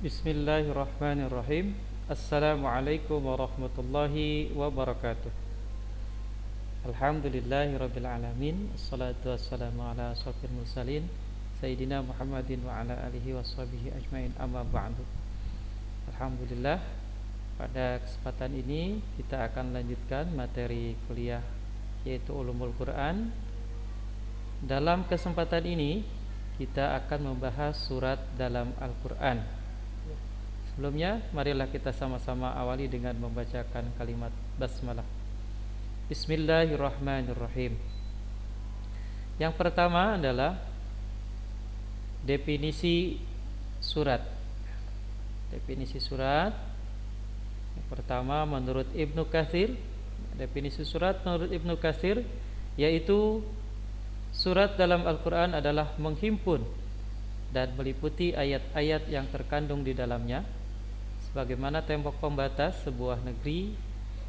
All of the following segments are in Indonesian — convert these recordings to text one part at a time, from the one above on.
Bismillahirrahmanirrahim. Assalamualaikum warahmatullahi wabarakatuh. Alhamdulillahirabbil alamin. Assalatu wassalamu ala asyrofil mursalin Sayyidina Muhammadin wa ala alihi washabihi ajmain, amma ba'du. Alhamdulillah, pada kesempatan ini kita akan lanjutkan materi kuliah yaitu Ulumul Quran. Dalam kesempatan ini kita akan membahas surat dalam Al-Quran. Sebelumnya, marilah kita sama-sama awali dengan membacakan kalimat basmalah. Bismillahirrahmanirrahim. Yang pertama adalah definisi surat. Definisi surat yang pertama menurut Ibnu Katsir, definisi surat menurut Ibnu Katsir yaitu surat dalam Al-Quran adalah menghimpun dan meliputi ayat-ayat yang terkandung di dalamnya, sebagaimana tembok pembatas sebuah negeri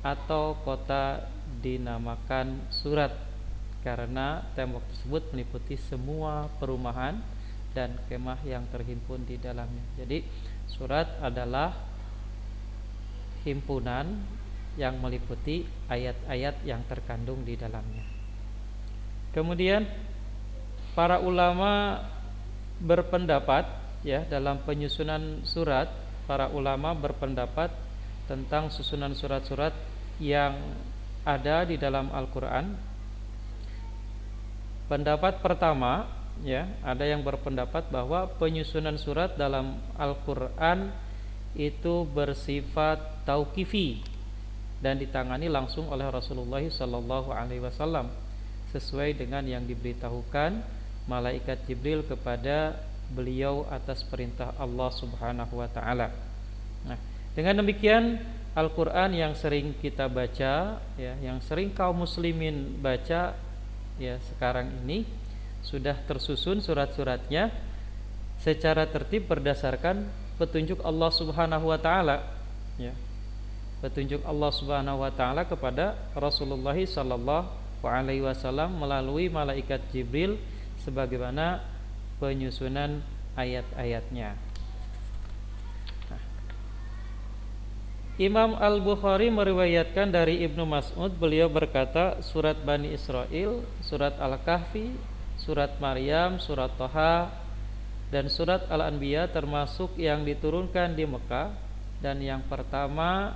atau kota dinamakan surat karena tembok tersebut meliputi semua perumahan dan kemah yang terhimpun di dalamnya. Jadi surat adalah himpunan yang meliputi ayat-ayat yang terkandung di dalamnya. Kemudian para ulama berpendapat dalam penyusunan surat, para ulama berpendapat tentang susunan surat-surat yang ada di dalam Al-Quran. Pendapat pertama, ada yang berpendapat bahwa penyusunan surat dalam Al-Quran itu bersifat tauqifi dan ditangani langsung oleh Rasulullah SAW sesuai dengan yang diberitahukan malaikat Jibril kepada beliau atas perintah Allah Subhanahu wa taala. Nah, dengan demikian Al-Qur'an yang sering kita baca, yang sering kaum muslimin baca sekarang ini sudah tersusun surat-suratnya secara tertib berdasarkan petunjuk Allah Subhanahu wa taala, petunjuk Allah Subhanahu wa taala kepada Rasulullah sallallahu alaihi wasallam melalui malaikat Jibril sebagaimana penyusunan ayat-ayatnya. Imam Al-Bukhari meriwayatkan dari Ibnu Mas'ud, beliau berkata, surat Bani Israil, surat Al-Kahfi, surat Maryam, surat Thaha, dan surat Al-Anbiya termasuk yang diturunkan di Mekah dan yang pertama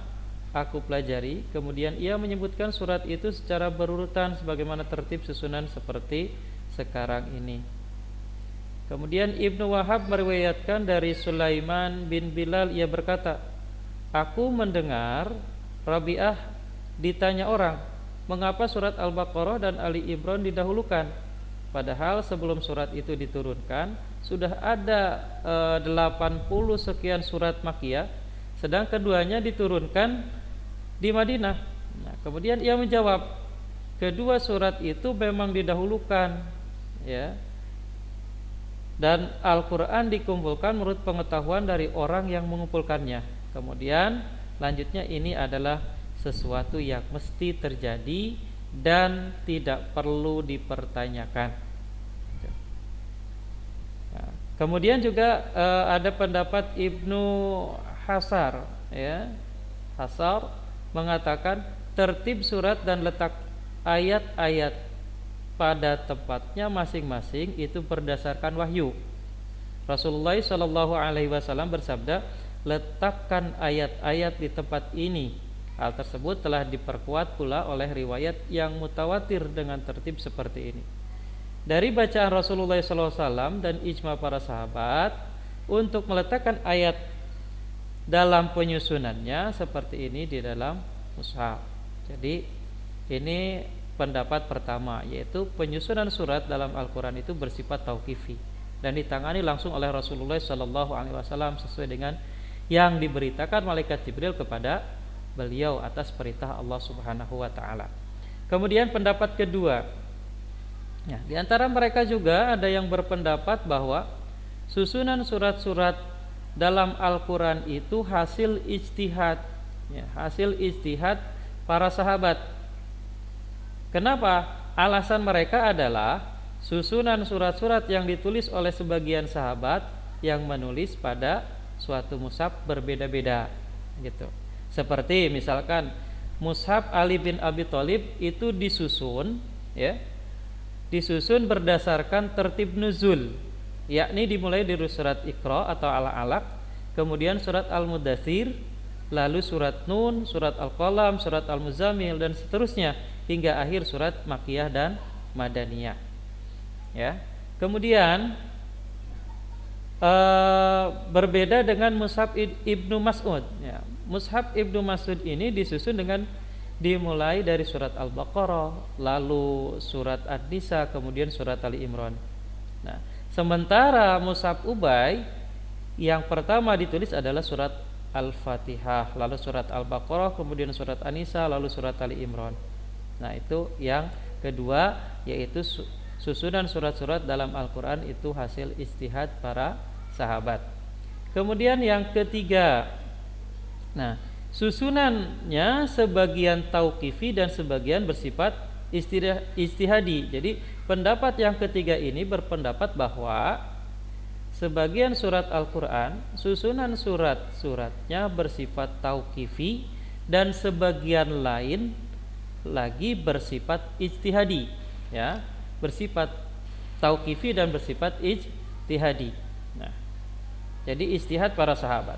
aku pelajari. Kemudian ia menyebutkan surat itu secara berurutan sebagaimana tertib susunan seperti sekarang ini. Kemudian Ibnu Wahab meriwayatkan dari Sulaiman bin Bilal, ia berkata, aku mendengar Rabi'ah ditanya orang, mengapa surat Al-Baqarah dan Ali Imran didahulukan, padahal sebelum surat itu diturunkan sudah ada 80 sekian surat Makkiyah, sedang keduanya diturunkan di Madinah. Nah, kemudian ia menjawab, kedua surat itu memang didahulukan, dan Al-Quran dikumpulkan menurut pengetahuan dari orang yang mengumpulkannya. Kemudian lanjutnya, ini adalah sesuatu yang mesti terjadi dan tidak perlu dipertanyakan. Nah, kemudian juga ada pendapat Ibnu Hasar, Hasar mengatakan tertib surat dan letak ayat-ayat pada tempatnya masing-masing itu berdasarkan wahyu. Rasulullah Shallallahu Alaihi Wasallam bersabda, letakkan ayat-ayat di tempat ini. Hal tersebut telah diperkuat pula oleh riwayat yang mutawatir dengan tertib seperti ini. Dari bacaan Rasulullah SAW dan ijma para sahabat untuk meletakkan ayat dalam penyusunannya seperti ini di dalam mushaf. Jadi ini pendapat pertama, yaitu penyusunan surat dalam Al-Quran itu bersifat tauqifi dan ditangani langsung oleh Rasulullah SAW sesuai dengan yang diberitakan malaikat Jibril kepada beliau atas perintah Allah Subhanahu wa taala. Kemudian pendapat kedua, di antara mereka juga ada yang berpendapat bahwa susunan surat-surat dalam Al-Quran itu hasil ijtihad, hasil ijtihad para sahabat. Kenapa? Alasan mereka adalah susunan surat-surat yang ditulis oleh sebagian sahabat yang menulis pada suatu mushaf berbeda-beda gitu. Seperti misalkan mushaf Ali bin Abi Thalib itu disusun ya, disusun berdasarkan tertib nuzul, yakni dimulai dari surat Iqra atau Al-Alaq, kemudian surat Al-Mudaththir, lalu surat Nun, surat Al-Qalam, surat Al-Muzammil dan seterusnya hingga akhir surat Makkiyah dan Madaniyah. Ya. Kemudian berbeda dengan mushaf Ibnu Mas'ud ya. Mushaf Ibnu Mas'ud ini disusun dengan dimulai dari surat Al-Baqarah, lalu surat An-Nisa, kemudian surat Ali Imran. Nah, sementara mushaf Ubay yang pertama ditulis adalah surat Al-Fatihah, lalu surat Al-Baqarah, kemudian surat An-Nisa, lalu surat Ali Imran. Nah, itu yang kedua, yaitu susunan surat-surat dalam Al-Quran itu hasil ijtihad para sahabat. Kemudian yang ketiga, nah, susunannya sebagian tauqifi dan sebagian bersifat ijtihadi. Jadi pendapat yang ketiga ini berpendapat bahwa sebagian surat Al-Quran susunan surat-suratnya bersifat tauqifi dan sebagian lain lagi bersifat ijtihadi ya, bersifat tauqifi dan bersifat ijtihadi. Nah, jadi ijtihad para sahabat.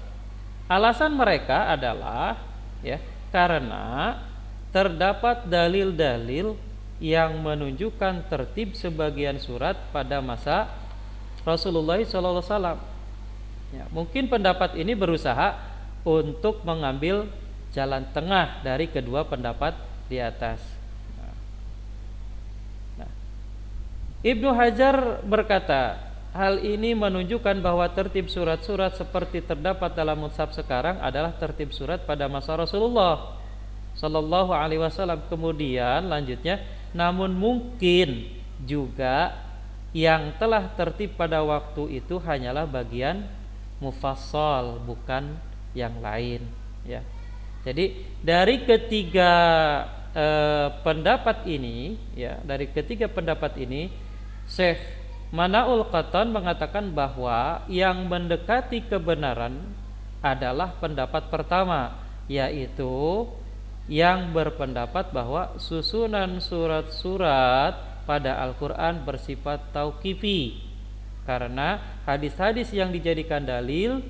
Alasan mereka adalah ya, karena terdapat dalil-dalil yang menunjukkan tertib sebagian surat pada masa Rasulullah SAW. Ya, mungkin pendapat ini berusaha untuk mengambil jalan tengah dari kedua pendapat di atas. Nah, Ibnu Hajar berkata, hal ini menunjukkan bahwa tertib surat-surat seperti terdapat dalam mushaf sekarang adalah tertib surat pada masa Rasulullah Sallallahu Alaihi Wasallam. Kemudian lanjutnya, namun mungkin juga yang telah tertib pada waktu itu hanyalah bagian mufassal, bukan yang lain. Ya, jadi dari ketiga pendapat ini, ya, dari ketiga pendapat ini, Syekh Manaul Qatan mengatakan bahwa yang mendekati kebenaran adalah pendapat pertama, yaitu yang berpendapat bahwa susunan surat-surat pada Al-Quran bersifat tauqifi. Karena hadis-hadis yang dijadikan dalil,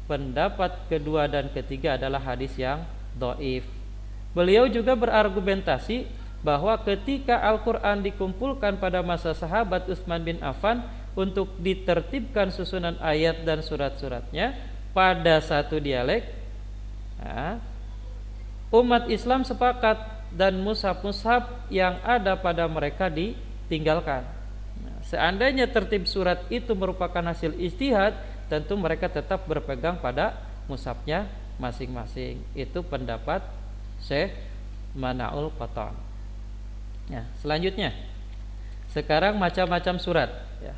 pendapat kedua dan ketiga adalah hadis yang dhaif. Beliau juga berargumentasi bahwa ketika Al-Quran dikumpulkan pada masa sahabat Utsman bin Affan untuk ditertibkan susunan ayat dan surat-suratnya pada satu dialek, nah, umat Islam sepakat dan mushaf-mushaf yang ada pada mereka ditinggalkan. Nah, seandainya tertib surat itu merupakan hasil ijtihad, tentu mereka tetap berpegang pada mushafnya masing-masing. Itu pendapat Syekh Manaul Qatan. Ya, selanjutnya, sekarang macam-macam surat. Ya,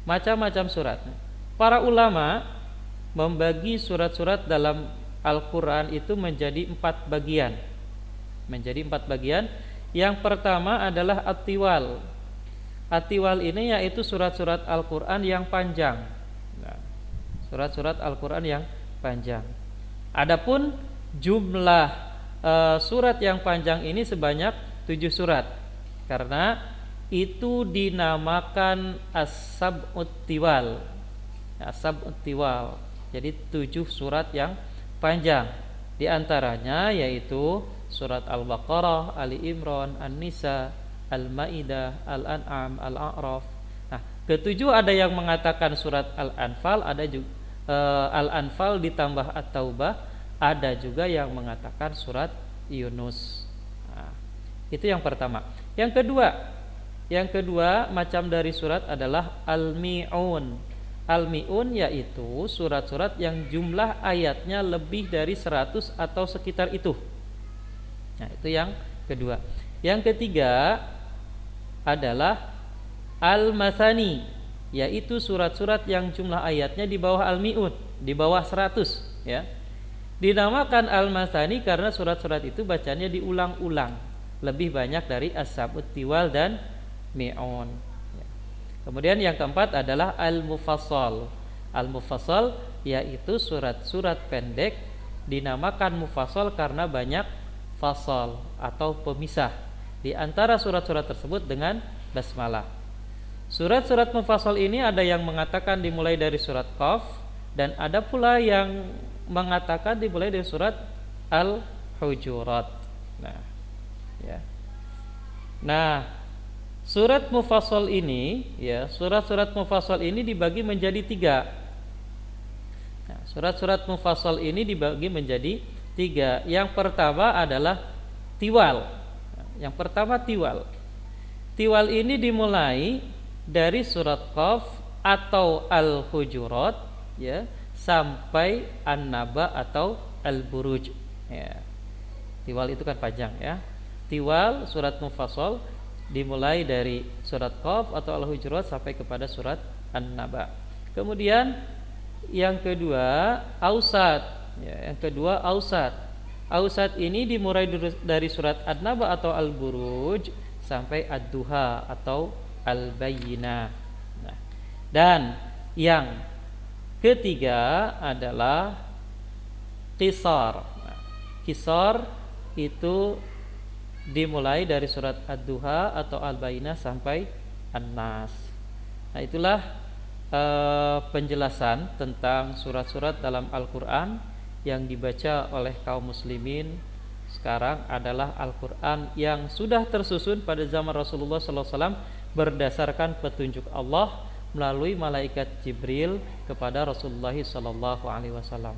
macam-macam surat. Para ulama membagi surat-surat dalam Al-Quran itu menjadi 4 bagian. Menjadi 4 bagian. Yang pertama adalah at-tiwal. At-tiwal ini yaitu surat-surat Al-Quran yang panjang. Nah, surat-surat Al-Quran yang panjang. Adapun jumlah surat yang panjang ini sebanyak 7 surat. Karena itu dinamakan as-sab'ut tiwal. As-sab'ut tiwal. Jadi 7 surat yang panjang. Di antaranya yaitu surat Al-Baqarah, Ali Imran, An-Nisa, Al-Maidah, Al-An'am, Al-A'raf. Nah, ketujuh ada yang mengatakan surat Al-Anfal, ada juga Al-Anfal ditambah At-Taubah, ada juga yang mengatakan surat Yunus. Nah, itu yang pertama. Yang kedua macam dari surat adalah Al-Mi'un. Al-Mi'un yaitu surat-surat yang jumlah ayatnya lebih dari 100 atau sekitar itu. Nah, itu yang kedua. Yang ketiga adalah Al-Masani, yaitu surat-surat yang jumlah ayatnya di bawah Al-Mi'un, di bawah 100 ya. Dinamakan Al-Masani karena surat-surat itu bacanya diulang-ulang, lebih banyak dari As-Sab'ut Tiwal dan Mi'un. Kemudian yang keempat adalah Al-Mufassal. Al-mufassal yaitu surat-surat pendek dinamakan mufassal karena banyak fasal atau pemisah di antara surat-surat tersebut dengan basmalah. Surat-surat mufassal ini ada yang mengatakan dimulai dari surat Qaf dan ada pula yang mengatakan dimulai dari surat Al-Hujurat. Nah, ya. Nah, surat mufassal ini, ya, surat-surat mufassal ini dibagi menjadi 3. Nah, surat-surat mufassal ini dibagi menjadi 3. Yang pertama adalah tiwal. Nah, yang pertama tiwal. Tiwal ini dimulai dari surat Qaf atau Al-Hujurat, ya, sampai An-Naba atau Al-Buruj. Ya. Tiwal itu kan panjang, ya. Tiwal surat mufassal dimulai dari surat Qaf atau Al-Hujurat sampai kepada surat An-Naba. Kemudian yang kedua Ausat, ya, yang kedua Ausat. Ausat ini dimulai dari surat An-Naba atau Al-Buruj sampai Ad-Duha atau Al-Bayyinah. Nah, dan yang ketiga adalah Qisar. Nah, Qisar itu dimulai dari surat Ad-Duha atau Al-Bayyinah sampai An-Nas. Nah, itulah penjelasan tentang surat-surat dalam Al-Quran yang dibaca oleh kaum muslimin sekarang adalah Al-Quran yang sudah tersusun pada zaman Rasulullah SAW berdasarkan petunjuk Allah melalui malaikat Jibril kepada Rasulullah SAW.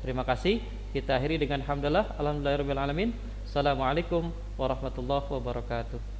Terima kasih. Kita akhiri dengan hamdalah. Alhamdulillahirabbil alamin. Assalamualaikum warahmatullahi wabarakatuh.